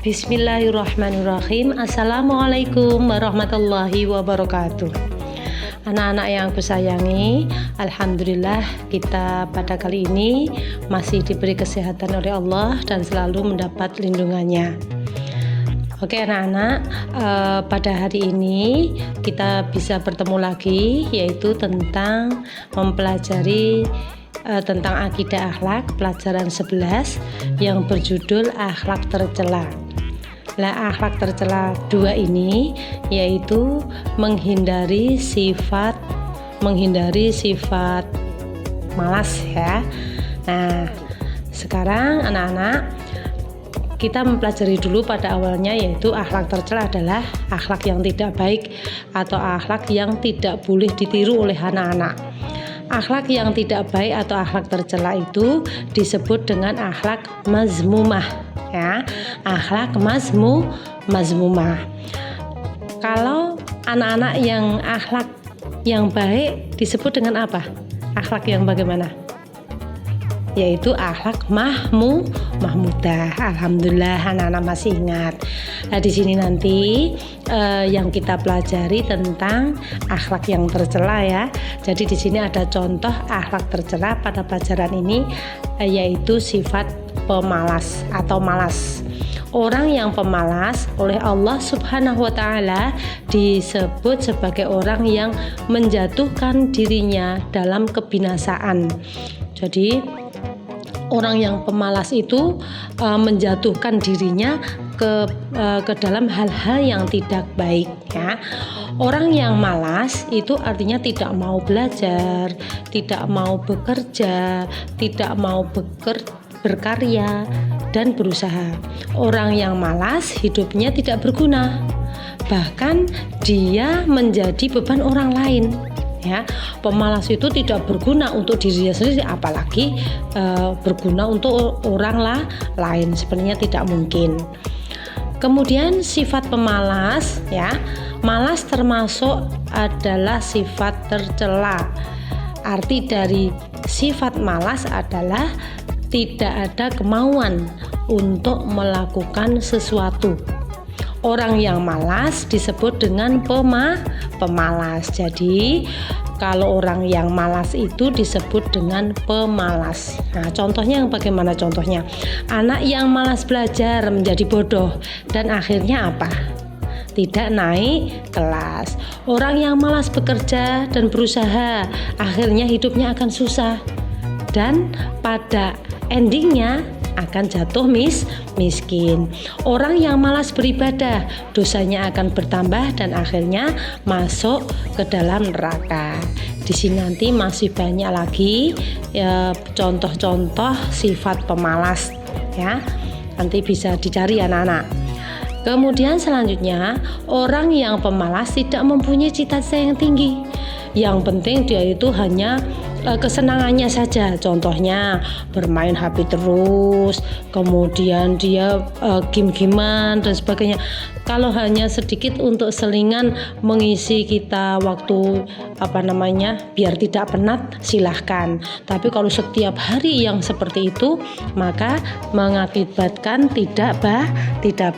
Bismillahirrahmanirrahim. Assalamualaikum warahmatullahi wabarakatuh. Anak-anak yang aku sayangi, alhamdulillah kita pada kali ini masih diberi kesehatan oleh Allah dan selalu mendapat lindungannya. Oke anak-anak, pada hari ini kita bisa bertemu lagi, yaitu tentang mempelajari tentang akidah akhlak, pelajaran 11 yang berjudul akhlak tercela. Nah, akhlak tercela 2 ini yaitu menghindari sifat malas ya. Nah, sekarang anak-anak kita mempelajari dulu pada awalnya, yaitu akhlak tercela adalah akhlak yang tidak baik atau akhlak yang tidak boleh ditiru oleh anak-anak. Akhlak yang tidak baik atau akhlak tercela itu disebut dengan akhlak mazmumah ya. Akhlak mazmumah. Kalau anak-anak yang akhlak yang baik disebut dengan apa? Akhlak yang bagaimana? Yaitu akhlak mahmudah. Alhamdulillah anak-anak masih ingat. Nah, di sini nanti yang kita pelajari tentang akhlak yang tercela ya. Jadi di sini ada contoh akhlak tercela pada pelajaran ini, yaitu sifat pemalas atau malas. Orang yang pemalas oleh Allah Subhanahu wa taala disebut sebagai orang yang menjatuhkan dirinya dalam kebinasaan. Jadi orang yang pemalas itu menjatuhkan dirinya ke dalam hal-hal yang tidak baik ya. Orang yang malas itu artinya tidak mau belajar, tidak mau bekerja, tidak mau berkarya dan berusaha. Orang yang malas hidupnya tidak berguna, bahkan dia menjadi beban orang lain ya. Pemalas itu tidak berguna untuk dirinya sendiri, apalagi berguna untuk orang lain, sebenarnya tidak mungkin. Kemudian sifat pemalas ya, malas termasuk adalah sifat tercela. Arti dari sifat malas adalah tidak ada kemauan untuk melakukan sesuatu. Orang yang malas disebut dengan pemalas. Jadi kalau orang yang malas itu disebut dengan pemalas. Nah, contohnya yang bagaimana contohnya? Anak yang malas belajar menjadi bodoh dan akhirnya apa? Tidak naik kelas. Orang yang malas bekerja dan berusaha, akhirnya hidupnya akan susah dan pada endingnya akan jatuh miskin. Orang yang malas beribadah, dosanya akan bertambah dan akhirnya masuk ke dalam neraka. Di sini nanti masih banyak lagi ya, contoh-contoh sifat pemalas ya. Nanti bisa dicari anak-anak. Kemudian selanjutnya, orang yang pemalas tidak mempunyai cita-cita yang tinggi. Yang penting dia itu hanya kesenangannya saja, contohnya bermain HP terus, kemudian dia game-gamean dan sebagainya. Kalau hanya sedikit untuk selingan mengisi kita waktu biar tidak penat, silahkan. Tapi kalau setiap hari yang seperti itu, maka mengakibatkan tidak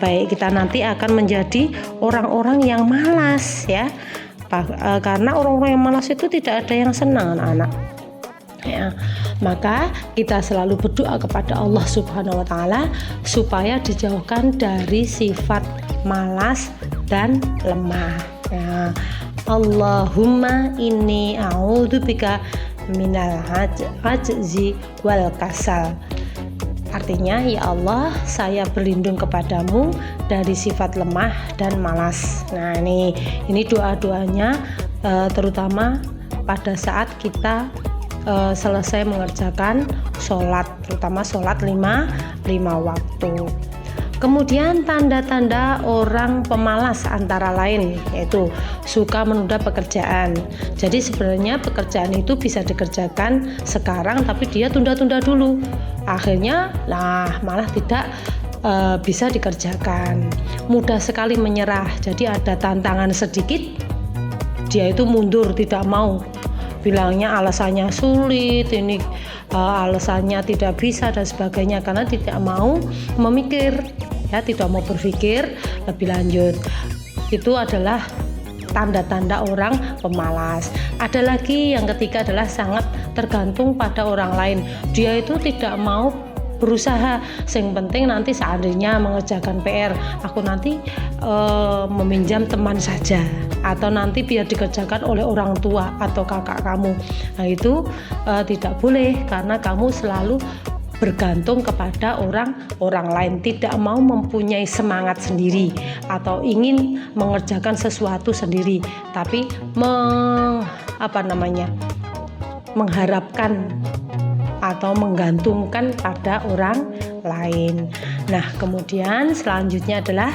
baik. Kita nanti akan menjadi orang-orang yang malas ya. Karena orang-orang yang malas itu tidak ada yang senang anak-anak ya. Maka kita selalu berdoa kepada Allah Subhanahu wa taala supaya dijauhkan dari sifat malas dan lemah ya. Allahumma inni a'udzubika minal ajzi wal kasal. Artinya, ya Allah, saya berlindung kepadamu dari sifat lemah dan malas. Nah, ini doa-doanya terutama pada saat kita selesai mengerjakan sholat, terutama sholat 5 waktu. Kemudian tanda-tanda orang pemalas antara lain yaitu suka menunda pekerjaan. Jadi sebenarnya pekerjaan itu bisa dikerjakan sekarang, tapi dia tunda-tunda dulu. Akhirnya malah tidak bisa dikerjakan. Mudah sekali menyerah. Jadi ada tantangan sedikit, dia itu mundur, tidak mau. Bilangnya alasannya sulit, alasannya tidak bisa dan sebagainya, karena tidak mau memikir ya, tidak mau berpikir lebih lanjut. Itu adalah tanda-tanda orang pemalas. Ada lagi yang ketiga adalah sangat tergantung pada orang lain. Dia itu tidak mau berusaha, yang penting nanti seandainya mengerjakan PR, aku nanti meminjam teman saja, atau nanti biar dikerjakan oleh orang tua atau kakak kamu. Nah itu tidak boleh, karena kamu selalu bergantung kepada orang lain, tidak mau mempunyai semangat sendiri atau ingin mengerjakan sesuatu sendiri, tapi mengharapkan atau menggantungkan pada orang lain. Nah, kemudian selanjutnya adalah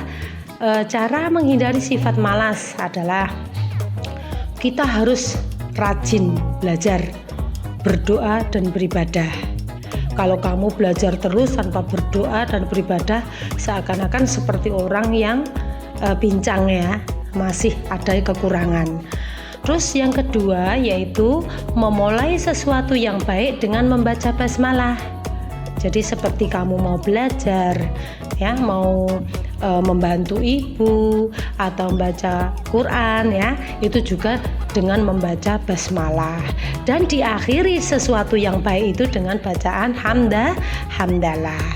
cara menghindari sifat malas adalah kita harus rajin belajar, berdoa dan beribadah. Kalau kamu belajar terus tanpa berdoa dan beribadah, seakan-akan seperti orang yang pincang ya, masih ada kekurangan. Terus yang kedua yaitu memulai sesuatu yang baik dengan membaca basmalah. Jadi seperti kamu mau belajar ya, mau membantu ibu atau membaca Quran ya, itu juga dengan membaca basmalah. Dan diakhiri sesuatu yang baik itu dengan bacaan hamdalah.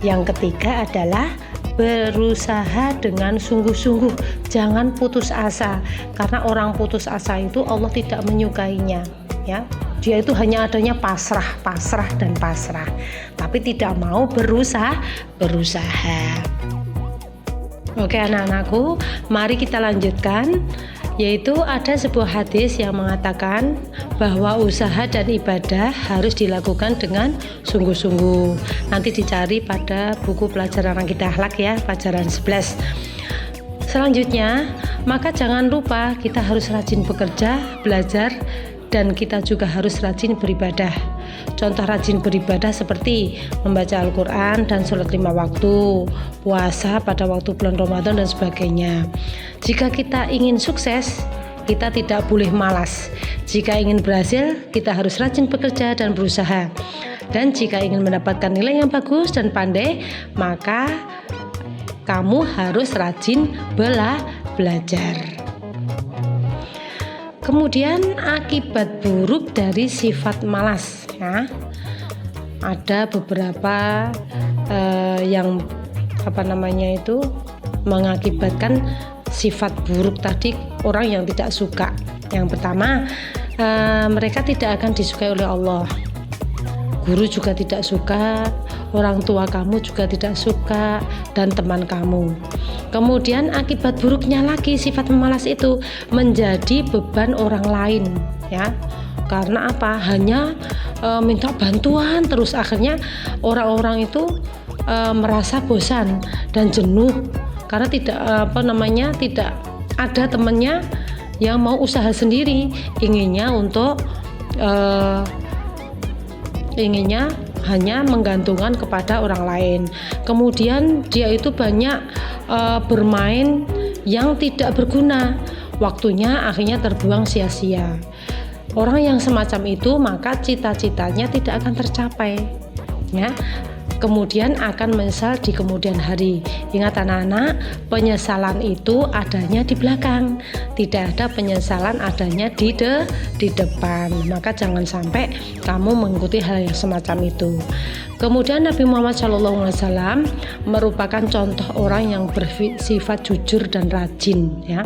Yang ketiga adalah berusaha dengan sungguh-sungguh, jangan putus asa, karena orang putus asa itu Allah tidak menyukainya ya. Dia itu hanya adanya pasrah dan pasrah, tapi tidak mau berusaha. Oke anak-anakku, mari kita lanjutkan, yaitu ada sebuah hadis yang mengatakan bahwa usaha dan ibadah harus dilakukan dengan sungguh-sungguh. Nanti dicari pada buku pelajaran akidah akhlak ya, pelajaran 11. Selanjutnya, maka jangan lupa kita harus rajin bekerja, belajar, dan kita juga harus rajin beribadah. Contoh rajin beribadah seperti membaca Al-Quran dan sholat 5 waktu, puasa pada waktu bulan Ramadan dan sebagainya. Jika kita ingin sukses, kita tidak boleh malas. Jika ingin berhasil, kita harus rajin bekerja dan berusaha. Dan jika ingin mendapatkan nilai yang bagus dan pandai, maka kamu harus rajin belajar. Kemudian akibat buruk dari sifat malas ya. Ada beberapa yang mengakibatkan sifat buruk tadi, orang yang tidak suka. Yang pertama, mereka tidak akan disukai oleh Allah. Guru juga tidak suka, orang tua kamu juga tidak suka, dan teman kamu. Kemudian akibat buruknya lagi sifat pemalas itu menjadi beban orang lain ya. Karena apa? Hanya minta bantuan terus, akhirnya orang-orang itu merasa bosan dan jenuh karena tidak ada temannya yang mau usaha sendiri, inginnya hanya menggantungkan kepada orang lain. Kemudian dia itu banyak bermain yang tidak berguna, waktunya akhirnya terbuang sia-sia. Orang yang semacam itu maka cita-citanya tidak akan tercapai ya. Kemudian akan menyesal di kemudian hari. Ingat anak-anak, penyesalan itu adanya di belakang, tidak ada penyesalan adanya di depan. Maka jangan sampai kamu mengikuti hal yang semacam itu. Kemudian Nabi Muhammad SAW merupakan contoh orang yang bersifat jujur dan rajin ya.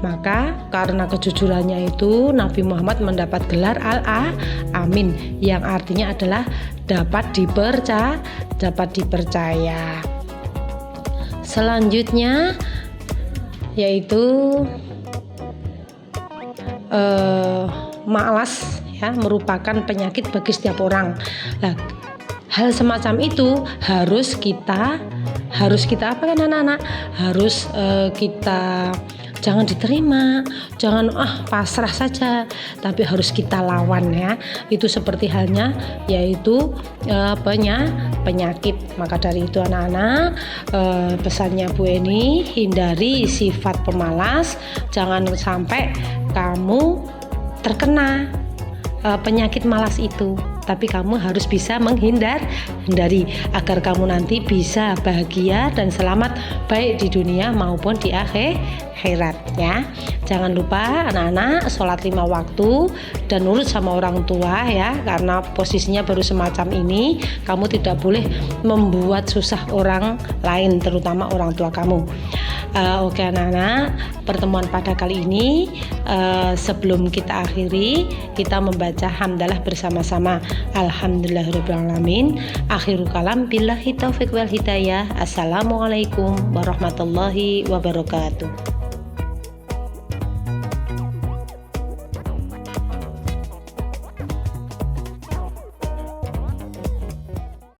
Maka karena kejujurannya itu Nabi Muhammad mendapat gelar Al-Amin yang artinya adalah dapat dipercaya. Selanjutnya yaitu malas ya, merupakan penyakit bagi setiap orang. Nah, hal semacam itu harus kita apakan anak-anak? Harus kita jangan diterima, jangan pasrah saja, tapi harus kita lawan ya. Itu seperti halnya yaitu penyakit. Maka dari itu anak-anak, pesannya Bu Eni, hindari sifat pemalas, jangan sampai kamu terkena penyakit malas itu tapi kamu harus bisa menghindari agar kamu nanti bisa bahagia dan selamat baik di dunia maupun di akhirat ya. Jangan lupa anak-anak sholat 5 waktu dan nurut sama orang tua ya, karena posisinya baru semacam ini, kamu tidak boleh membuat susah orang lain, terutama orang tua kamu. Oke anak-anak, pertemuan pada kali ini sebelum kita akhiri, kita membaca hamdalah bersama-sama. Alhamdulillahirrahmanirrahim. Akhirul kalam billahi taufiq wal hidayah. Assalamualaikum warahmatullahi wabarakatuh.